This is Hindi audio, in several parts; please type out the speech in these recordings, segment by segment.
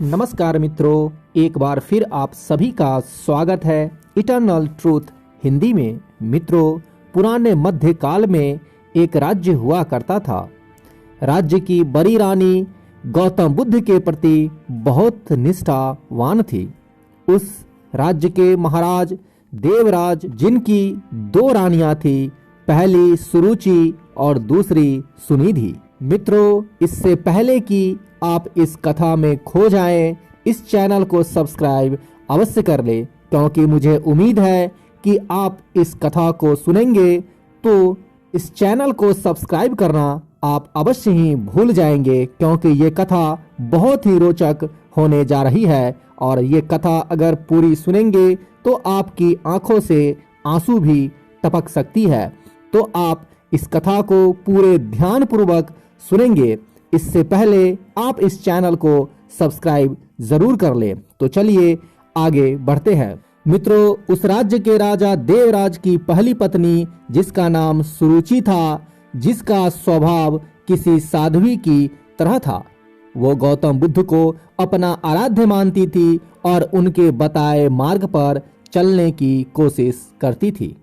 नमस्कार मित्रों, एक बार फिर आप सभी का स्वागत है इटर्नल ट्रूथ हिंदी में। मित्रों, पुराने मध्य काल में एक राज्य हुआ करता था। राज्य की बड़ी रानी गौतम बुद्ध के प्रति बहुत निष्ठावान थी। उस राज्य के महाराज देवराज, जिनकी दो रानियां थी, पहली सुरुचि और दूसरी सुनिधि। मित्रों, इससे पहले कि आप इस कथा में खो जाएं, इस चैनल को सब्सक्राइब अवश्य कर लें, क्योंकि मुझे उम्मीद है कि आप इस कथा को सुनेंगे तो इस चैनल को सब्सक्राइब करना आप अवश्य ही भूल जाएंगे, क्योंकि ये कथा बहुत ही रोचक होने जा रही है। और ये कथा अगर पूरी सुनेंगे तो आपकी आंखों से आंसू भी टपक सकती है। तो आप इस कथा को पूरे ध्यान पूर्वक सुनेंगे, इससे पहले आप इस चैनल को सब्सक्राइब जरूर कर लें। तो चलिए आगे बढ़ते हैं। मित्रों, उस राज्य के राजा देवराज की पहली पत्नी, जिसका नाम सुरुचि था, जिसका स्वभाव किसी साध्वी की तरह था, वो गौतम बुद्ध को अपना आराध्य मानती थी और उनके बताए मार्ग पर चलने की कोशिश करती थी।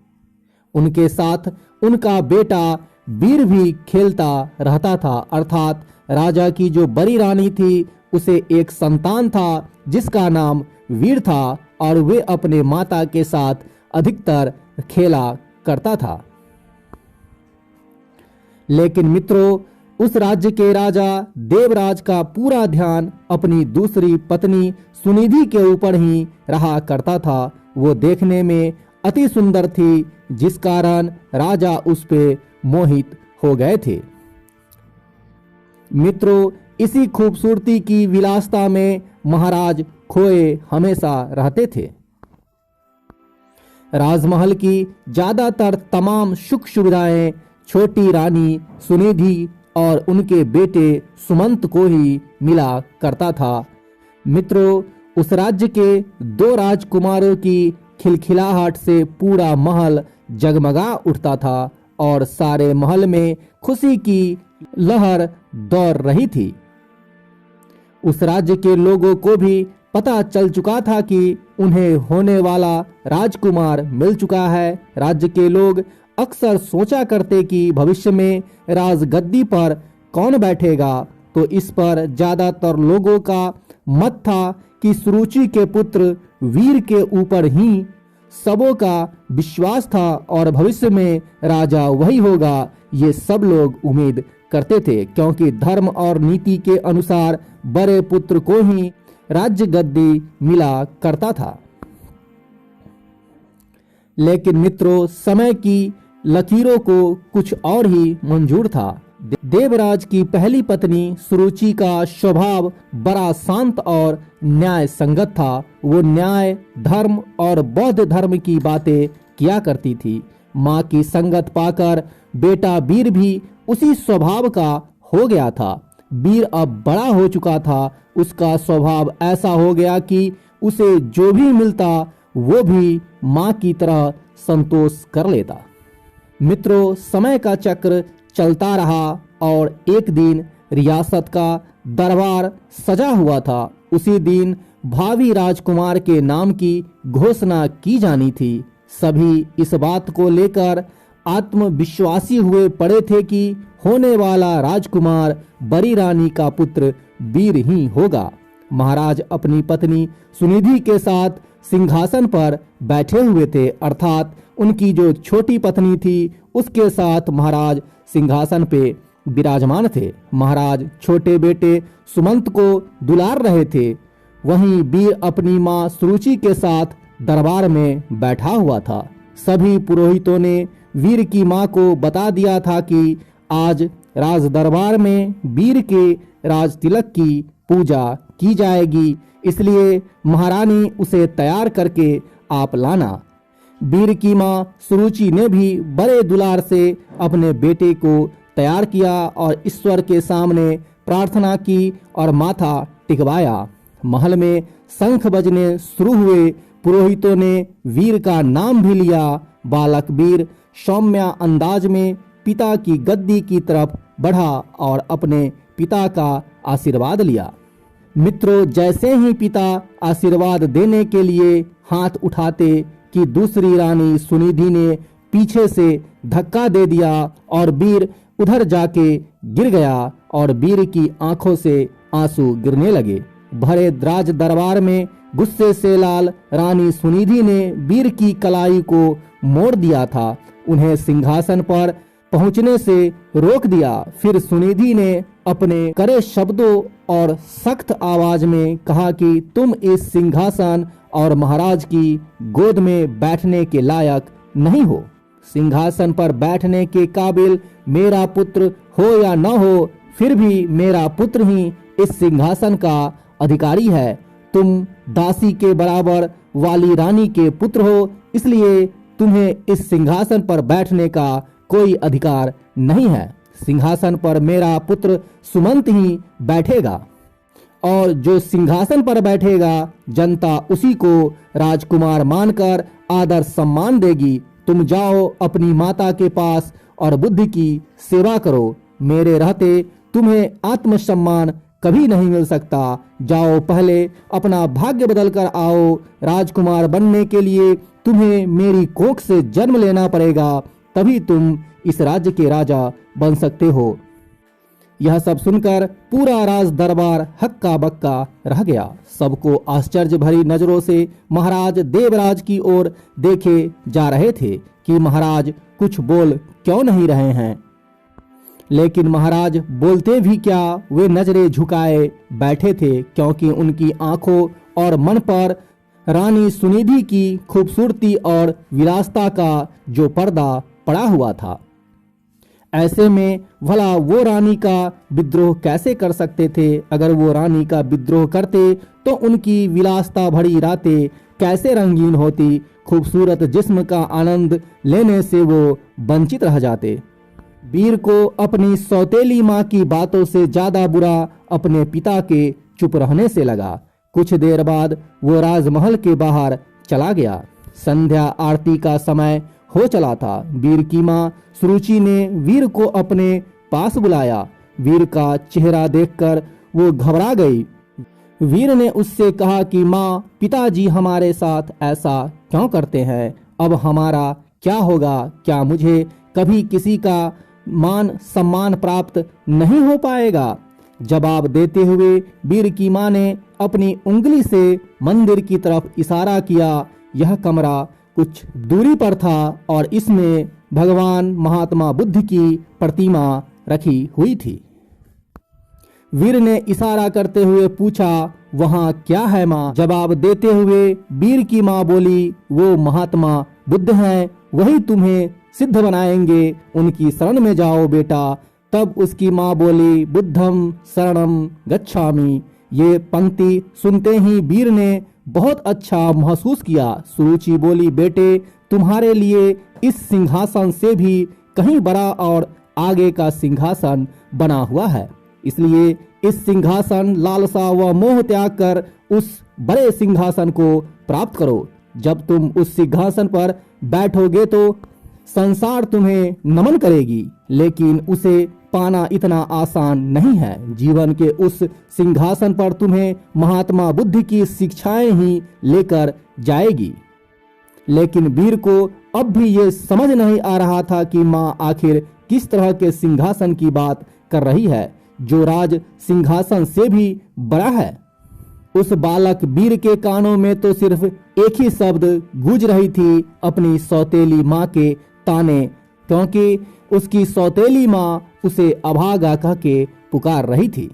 उनके साथ उनका बेटा वीर भी खेलता रहता था। अर्थात राजा की जो बड़ी रानी थी, उसे एक संतान था जिसका नाम वीर था, और वे अपने माता के साथ अधिकतर खेला करता था। लेकिन मित्रों, उस राज्य के राजा देवराज का पूरा ध्यान अपनी दूसरी पत्नी सुनिधि के ऊपर ही रहा करता था। वो देखने में अति सुंदर थी, जिस कारण राजा उस पे मोहित हो गए थे। मित्रों, इसी खूबसूरती की विलासता में महाराज खोए हमेशा रहते थे। राजमहल की ज्यादातर तमाम सुख सुविधाएं छोटी रानी सुनिधि और उनके बेटे सुमंत को ही मिला करता था। मित्रों, उस राज्य के दो राजकुमारों की खिलखिलाहट से पूरा महल जगमगा उठता था और सारे महल में खुशी की लहर दौड़ रही थी। उस राज्य के लोगों को भी पता चल चुका था कि उन्हें होने वाला राजकुमार मिल चुका है। राज्य के लोग अक्सर सोचा करते कि भविष्य में राजगद्दी पर कौन बैठेगा, तो इस पर ज्यादातर लोगों का मत था कि सुरुचि के पुत्र वीर के ऊपर ही सबों का विश्वास था और भविष्य में राजा वही होगा। ये सब लोग उम्मीद करते थे, क्योंकि धर्म और नीति के अनुसार बड़े पुत्र को ही राज्य गद्दी मिला करता था। लेकिन मित्रों, समय की लकीरों को कुछ और ही मंजूर था। देवराज की पहली पत्नी सुरुचि का स्वभाव बड़ा शांत और न्याय संगत था। वो न्याय, धर्म और बौद्ध धर्म की बातें किया करती थी। माँ की संगत पाकर बेटा वीर भी उसी स्वभाव का हो गया था। वीर अब बड़ा हो चुका था। उसका स्वभाव ऐसा हो गया कि उसे जो भी मिलता वो भी माँ की तरह संतोष कर लेता। मित्रों, समय का चक्र चलता रहा और एक दिन रियासत का दरबार सजा हुआ था। उसी दिन भावी राजकुमार के नाम की घोषणा की जानी थी। सभी इस बात को लेकर आत्मविश्वासी हुए पड़े थे कि होने वाला राजकुमार बड़ी रानी का पुत्र वीर ही होगा। महाराज अपनी पत्नी सुनिधि के साथ सिंहासन पर बैठे हुए थे। अर्थात उनकी जो छोटी पत्नी थी, उसके साथ महाराज सिंहासन पे विराजमान थे। महाराज छोटे बेटे सुमंत को दुलार रहे थे। वहीं वीर अपनी माँ सुरुचि के साथ दरबार में बैठा हुआ था। सभी पुरोहितों ने वीर की माँ को बता दिया था कि आज राज दरबार में वीर के राज तिलक की पूजा की जाएगी, इसलिए महारानी उसे तैयार करके आप लाना। वीर की माँ सुरुचि ने भी बड़े दुलार से अपने बेटे को तैयार किया और ईश्वर के सामने प्रार्थना की और माथा टिकवाया। महल में शंख बजने शुरू हुए। पुरोहितों ने वीर का नाम भी लिया। बालक वीर सौम्य अंदाज में पिता की गद्दी की तरफ बढ़ा और अपने पिता का आशीर्वाद लिया। मित्रों, जैसे ही पिता आशीर्वाद देने के लिए हाथ उठाते कि दूसरी रानी सुनिधि ने पीछे से धक्का दे दिया और वीर उधर जाके गिर गया और वीर की आंखों से आंसू गिरने लगे। भरे राज दरबार में गुस्से से लाल रानी सुनिधि ने वीर की कलाई को मोड़ दिया था, उन्हें सिंहासन पर पहुंचने से रोक दिया। फिर सुनिधि ने अपने कड़े शब्दों और सख्त आवाज में कहा कि तुम इस सिंहासन और महाराज की गोद में बैठने के लायक नहीं हो। सिंहासन पर बैठने के काबिल मेरा पुत्र हो या न हो, फिर भी मेरा पुत्र ही इस सिंहासन का अधिकारी है। तुम दासी के बराबर वाली रानी के पुत्र हो, इसलिए तुम्हें इस सिंहासन पर बैठने का कोई अधिकार नहीं है। सिंहासन पर मेरा पुत्र सुमंत ही बैठेगा और जो सिंहासन पर बैठेगा जनता उसी को राजकुमार मानकर आदर सम्मान देगी। तुम जाओ अपनी माता के पास और बुद्धि की सेवा करो। मेरे रहते तुम्हें आत्मसम्मान कभी नहीं मिल सकता। जाओ, पहले अपना भाग्य बदल कर आओ। राजकुमार बनने के लिए तुम्हें मेरी कोख से जन्म लेना पड़ेगा, तभी तुम इस राज्य के राजा बन सकते हो। यह सब सुनकर पूरा राज दरबार हक्का बक्का रह गया। सबको आश्चर्य भरी नजरों से महाराज देवराज की ओर देखे जा रहे थे कि महाराज कुछ बोल क्यों नहीं रहे हैं। लेकिन महाराज बोलते भी क्या, वे नजरें झुकाए बैठे थे, क्योंकि उनकी आंखों और मन पर रानी सुनिधि की खूबसूरती और विलासता का जो पर्दा पड़ा हुआ था। ऐसे में भला वो रानी का विद्रोह कैसे कर सकते थे? अगर वो रानी का विद्रोह करते तो उनकी विलासता भरी रातें कैसे रंगीन होती। खूबसूरत जिस्म का आनंद लेने से वो वंचित रह जाते। वीर को अपनी सौतेली माँ की बातों से ज्यादा बुरा अपने पिता के चुप रहने से लगा। कुछ देर बाद वो राजमहल के बाहर चला गया। संध्या आरती का समय हो चला था। वीर की माँ सुरुचि ने वीर को अपने पास बुलाया। वीर का चेहरा देखकर वो घबरा गई। वीर ने उससे कहा कि माँ, पिताजी हमारे साथ ऐसा क्यों करते हैं? अब हमारा क्या होगा? क्या मुझे कभी किसी का मान सम्मान प्राप्त नहीं हो पाएगा? जवाब देते हुए वीर की माँ ने अपनी उंगली से मंदिर की तरफ इशारा किया। यह कमरा कुछ दूरी पर था और इसमें भगवान महात्मा बुद्ध की प्रतिमा रखी हुई थी। वीर ने इशारा करते हुए पूछा, वहाँ क्या है माँ? जवाब देते हुए वीर की माँ बोली, वो महात्मा बुद्ध हैं, वही तुम्हें सिद्ध बनाएंगे। उनकी शरण में जाओ बेटा। तब उसकी माँ बोली, बुद्धम शरणम गच्छामि। ये पंक्ति सुनते ही वीर ने बहुत अच्छा महसूस किया। सुरुचि बोली, बेटे, तुम्हारे लिए इस सिंहासन से भी कहीं बड़ा और आगे का सिंहासन बना हुआ है, इसलिए इस सिंहासन लालसा व मोह त्याग कर उस बड़े सिंहासन को प्राप्त करो। जब तुम उस सिंहासन पर बैठोगे तो संसार तुम्हें नमन करेगी, लेकिन उसे पाना इतना आसान नहीं है। जीवन के उस सिंहासन पर तुम्हें महात्मा बुद्ध की शिक्षाएं ही लेकर जाएगी। लेकिन वीर को अब भी ये समझ नहीं आ रहा था कि माँ आखिर किस तरह के सिंहासन की बात कर रही है, जो राज सिंहासन से भी बड़ा है। उस बालक वीर के कानों में तो सिर्फ एक ही शब्द गूंज रही थी, अपनी सौतेली माँ के ताने, क्योंकि उसकी सौतेली माँ उसे अभागा कह के पुकार रही थी।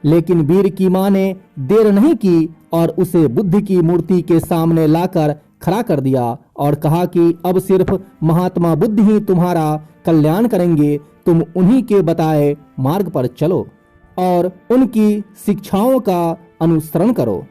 लेकिन वीर की माँ ने देर नहीं की और उसे बुद्ध की मूर्ति के सामने लाकर खड़ा कर दिया और कहा कि अब सिर्फ महात्मा बुद्ध ही तुम्हारा कल्याण करेंगे। तुम उन्हीं के बताए मार्ग पर चलो और उनकी शिक्षाओं का अनुसरण करो।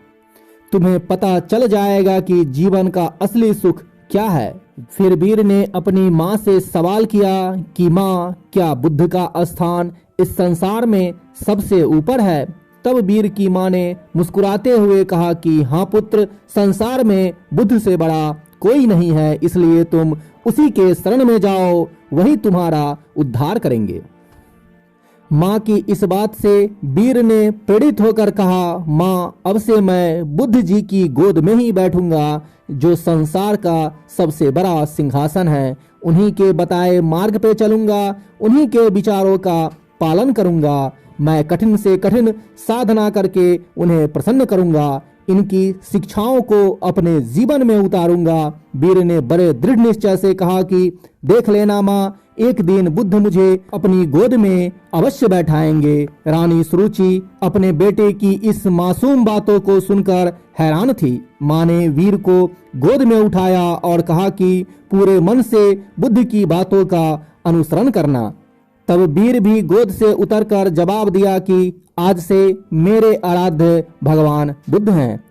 तुम्हें पता चल जाएगा कि जीवन का असली सुख क्या है। फिर वीर ने अपनी माँ से सवाल किया कि माँ, क्या बुद्ध का स्थान इस संसार में सबसे ऊपर है? तब वीर की माँ ने मुस्कुराते हुए कहा कि हाँ पुत्र, संसार में बुद्ध से बड़ा कोई नहीं है, इसलिए तुम उसी के शरण में जाओ, वही तुम्हारा उद्धार करेंगे। माँ की इस बात से वीर ने प्रेरित होकर कहा, माँ, अब से मैं बुद्ध जी की गोद में ही बैठूंगा, जो संसार का सबसे बड़ा सिंहासन है। उन्हीं के बताए मार्ग पे चलूंगा, उन्हीं के विचारों का पालन करूंगा। मैं कठिन से कठिन साधना करके उन्हें प्रसन्न करूंगा, इनकी शिक्षाओं को अपने जीवन में उतारूंगा। वीर ने बड़े दृढ़ निश्चय से कहा कि देख लेना माँ, एक दिन बुद्ध मुझे अपनी गोद में अवश्य बैठाएंगे। रानी सुरुचि अपने बेटे की इस मासूम बातों को सुनकर हैरान थी। माँ ने वीर को गोद में उठाया और कहा कि पूरे मन से बुद्ध की बातों का अनुसरण करना। तब वीर भी गोद से उतरकर जवाब दिया कि आज से मेरे आराध्य भगवान बुद्ध हैं।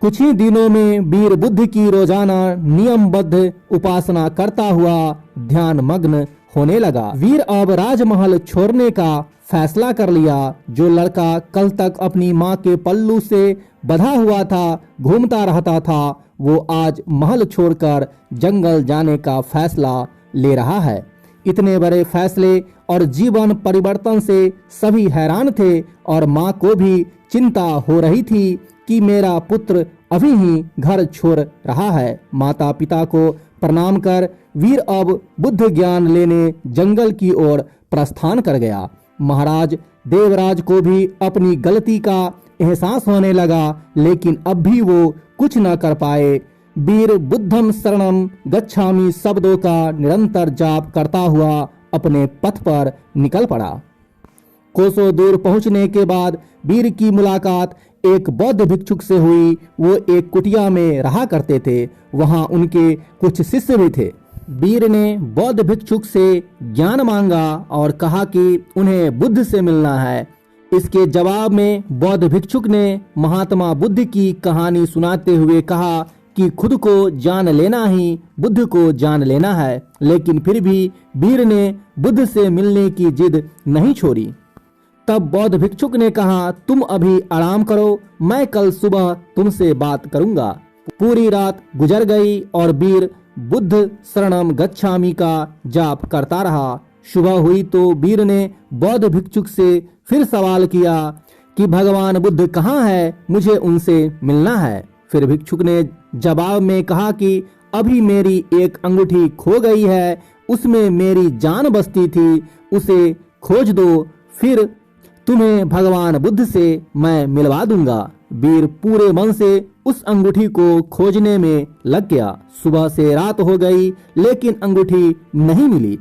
कुछ ही दिनों में वीर बुद्ध की रोजाना नियमबद्ध उपासना करता हुआ ध्यान मग्न होने लगा। वीर अब राजमहल छोड़ने का फैसला कर लिया। जो लड़का कल तक अपनी माँ के पल्लू से बंधा हुआ था, घूमता रहता था, वो आज महल छोड़कर जंगल जाने का फैसला ले रहा है। इतने बड़े फैसले और जीवन परिवर्तन से सभी हैरान थे और माँ को भी चिंता हो रही थी कि मेरा पुत्र अभी ही घर छोड़ रहा है। माता पिता को प्रणाम कर वीर अब बुद्ध ज्ञान लेने जंगल की ओर प्रस्थान कर गया। महाराज देवराज को भी अपनी गलती का एहसास होने लगा, लेकिन अब भी वो कुछ न कर पाए। वीर बुद्धम शरणम गच्छामि शब्दों का निरंतर जाप करता हुआ अपने पथ पर निकल पड़ा। कोसों दूर पहुंचने के बाद वीर की मुलाकात एक बौद्ध भिक्षुक से हुई। वो एक कुटिया में रहा करते थे। वहां उनके कुछ शिष्य भी थे। वीर ने बौद्ध भिक्षुक से ज्ञान मांगा और कहा कि उन्हें बुद्ध से मिलना है। इसके जवाब में बौद्ध भिक्षुक ने महात्मा बुद्ध की कहानी सुनाते हुए कहा कि खुद को जान लेना ही बुद्ध को जान लेना है। लेकिन फिर भी वीर ने बुद्ध से मिलने की जिद नहीं छोड़ी। तब बौद्ध भिक्षुक ने कहा, तुम अभी आराम करो, मैं कल सुबह तुमसे बात करूंगा। पूरी रात गुजर गई और वीर बुद्ध शरणम गच्छामि का जाप करता रहा। सुबह हुई तो वीर ने बौद्ध भिक्षुक से फिर सवाल किया कि भगवान बुद्ध कहाँ है, मुझे उनसे मिलना है। फिर भिक्षुक ने जवाब में कहा कि अभी मेरी एक अंगूठी खो गई है, उसमें मेरी जान बसती थी, उसे खोज दो, फिर तुम्हें भगवान बुद्ध से मैं मिलवा दूंगा। वीर पूरे मन से उस अंगूठी को खोजने में लग गया। सुबह से रात हो गई, लेकिन अंगूठी नहीं मिली।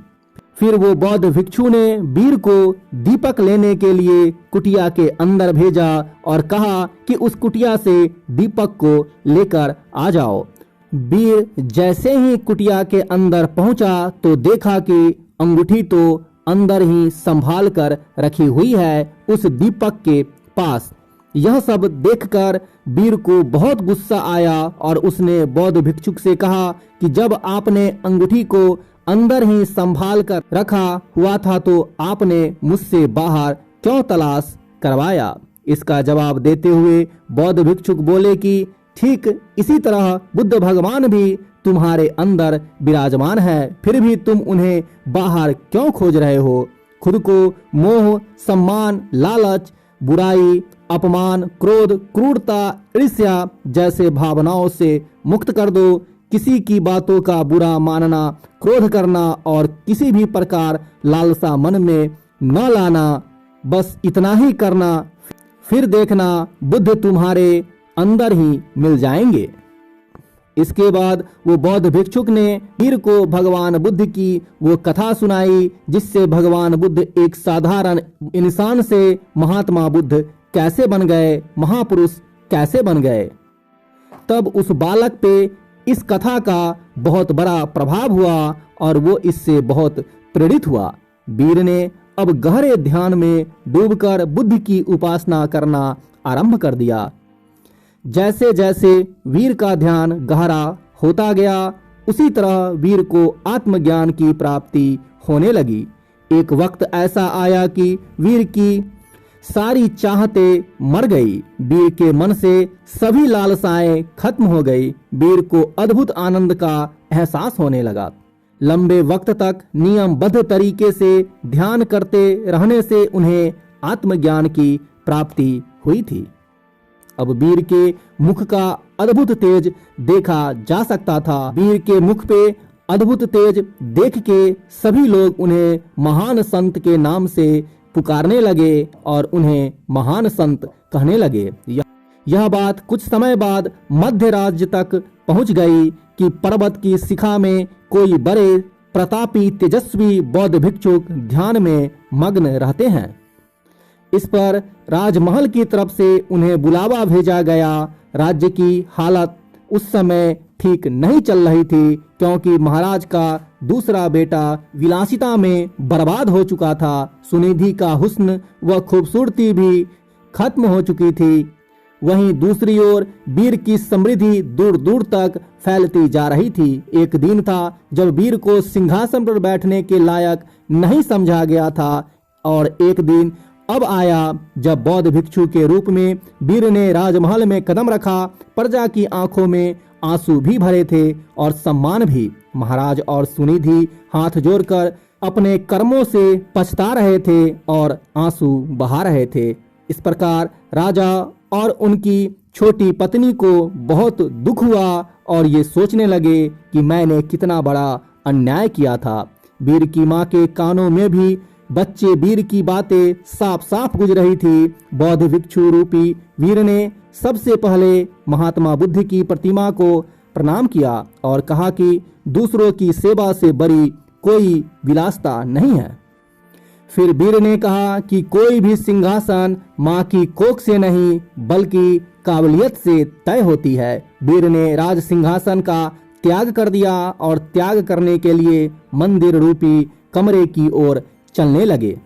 फिर वो बौद्ध भिक्षु ने वीर को दीपक लेने के लिए कुटिया के अंदर भेजा और कहा कि उस कुटिया से दीपक को लेकर आ जाओ। वीर जैसे ही कुटिया के अंदर पहुंचा तो देखा कि अंगूठी तो अंदर ही संभाल कर रखी हुई है उस दीपक के पास। यह सब देखकर वीर को बहुत गुस्सा आया और उसने बौद्ध भिक्षुक से कहा कि जब आपने अंगूठी को अंदर ही संभाल कर रखा हुआ था तो आपने मुझसे बाहर क्यों तलाश करवाया। इसका जवाब देते हुए बौद्ध भिक्षुक बोले कि ठीक इसी तरह बुद्ध भगवान भी तुम्हारे अंदर विराजमान है, फिर भी तुम उन्हें बाहर क्यों खोज रहे हो। खुद को मोह, सम्मान, लालच, बुराई, अपमान, क्रोध, क्रूरता, ईर्ष्या जैसे भावनाओं से मुक्त कर दो। किसी की बातों का बुरा मानना, क्रोध करना और किसी भी प्रकार लालसा मन में न लाना, बस इतना ही करना। फिर देखना बुद्ध तुम्हारे अंदर ही मिल जाएंगे। इसके बाद वो बौद्ध भिक्षुक ने वीर को भगवान बुद्ध की वो कथा सुनाई, जिससे भगवान बुद्ध एक साधारण इंसान से महात्मा बुद्ध कैसे बन गए, महापुरुष कैसे बन गए। तब उस बालक पे इस कथा का बहुत बड़ा प्रभाव हुआ और वो इससे बहुत प्रेरित हुआ। वीर ने अब गहरे ध्यान में डूबकर बुद्ध की उपासना करना आरंभ कर दिया। जैसे जैसे वीर का ध्यान गहरा होता गया, उसी तरह वीर को आत्मज्ञान की प्राप्ति होने लगी। एक वक्त ऐसा आया कि वीर की सारी चाहतें मर गई। वीर के मन से सभी लालसाएं खत्म हो गई। वीर को अद्भुत आनंद का एहसास होने लगा। लंबे वक्त तक नियमबद्ध तरीके से ध्यान करते रहने से उन्हें आत्मज्ञान की प्राप्ति हुई थी। अब वीर के मुख का अद्भुत तेज देखा जा सकता था। वीर के मुख पे अद्भुत तेज देख के सभी लोग उन्हें महान संत के नाम से पुकारने लगे और उन्हें महान संत कहने लगे। यह बात कुछ समय बाद मध्य राज्य तक पहुंच गई कि पर्वत की शिखा में कोई बड़े प्रतापी तेजस्वी बौद्ध भिक्षुक ध्यान में मग्न रहते हैं। इस पर राजमहल की तरफ से उन्हें बुलावा भेजा गया। राज्य की हालत उस समय ठीक नहीं चल रही थी, क्योंकि महाराज का दूसरा बेटा विलासिता में बर्बाद हो चुका था। सुनिधि का हुस्न व खूबसूरती भी खत्म हो चुकी थी। वहीं दूसरी ओर वीर की समृद्धि दूर दूर तक फैलती जा रही थी। एक दिन था जब वीर को सिंहासन पर बैठने के लायक नहीं समझा गया था, और एक दिन अब आया जब बौद्ध भिक्षु के रूप में वीर ने राजमहल में कदम रखा। प्रजा की आंखों में आंसू भी भरे थे और सम्मान भी। महाराज और सुनिधि हाथ जोड़कर अपने कर्मों से पछता रहे थे और आंसू बहा रहे थे। इस प्रकार राजा और उनकी छोटी पत्नी को बहुत दुख हुआ और ये सोचने लगे कि मैंने कितना बड़ा अन्याय किया था। वीर की माँ के कानों में भी बच्चे वीर की बातें साफ साफ गुज रही थी। बौद्ध भिक्षु रूपी वीर ने सबसे पहले महात्मा बुद्ध की प्रतिमा को प्रणाम किया और कहा कि दूसरों की सेवा से बड़ी कोई विलासता नहीं है। फिर वीर ने कहा कि कोई भी सिंहासन माँ की कोख से नहीं बल्कि काबिलियत से तय होती है। वीर ने राज सिंहासन का त्याग कर दिया और त्याग करने के लिए मंदिर रूपी कमरे की ओर चलने लगे।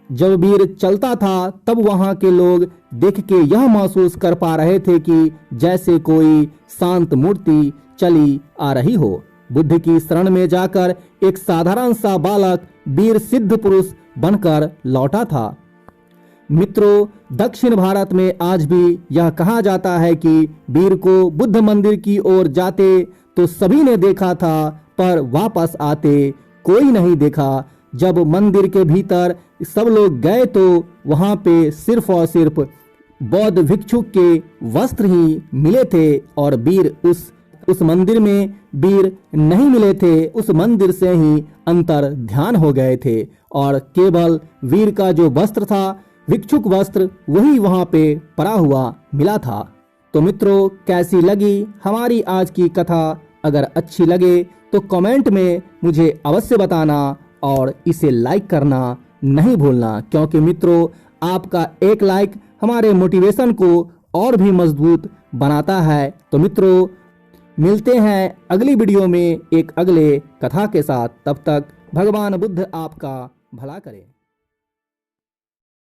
जब वीर चलता था तब वहां के लोग देख के यह महसूस कर पा रहे थे कि जैसे कोई शांत मूर्ति चली आ रही हो। बुद्ध की शरण में जाकर एक साधारण सा बालक वीर सिद्ध पुरुष बनकर लौटा था। मित्रों, दक्षिण भारत में आज भी यह कहा जाता है कि वीर को बुद्ध मंदिर की ओर जाते तो सभी ने देखा था, पर वापस आते कोई नहीं देखा। जब मंदिर के भीतर सब लोग गए तो वहां पे सिर्फ और सिर्फ बौद्ध भिक्षुक के वस्त्र ही मिले थे और वीर उस मंदिर में वीर नहीं मिले थे। उस मंदिर से ही अंतर ध्यान हो गए थे और केवल वीर का जो वस्त्र था, भिक्षुक वस्त्र, वही वहां पे पड़ा हुआ मिला था। तो मित्रों, कैसी लगी हमारी आज की कथा? अगर अच्छी लगे तो कमेंट में मुझे अवश्य बताना और इसे लाइक करना नहीं भूलना, क्योंकि मित्रों आपका एक लाइक हमारे मोटिवेशन को और भी मजबूत बनाता है। तो मित्रों, मिलते हैं अगली वीडियो में एक अगले कथा के साथ। तब तक भगवान बुद्ध आपका भला करे।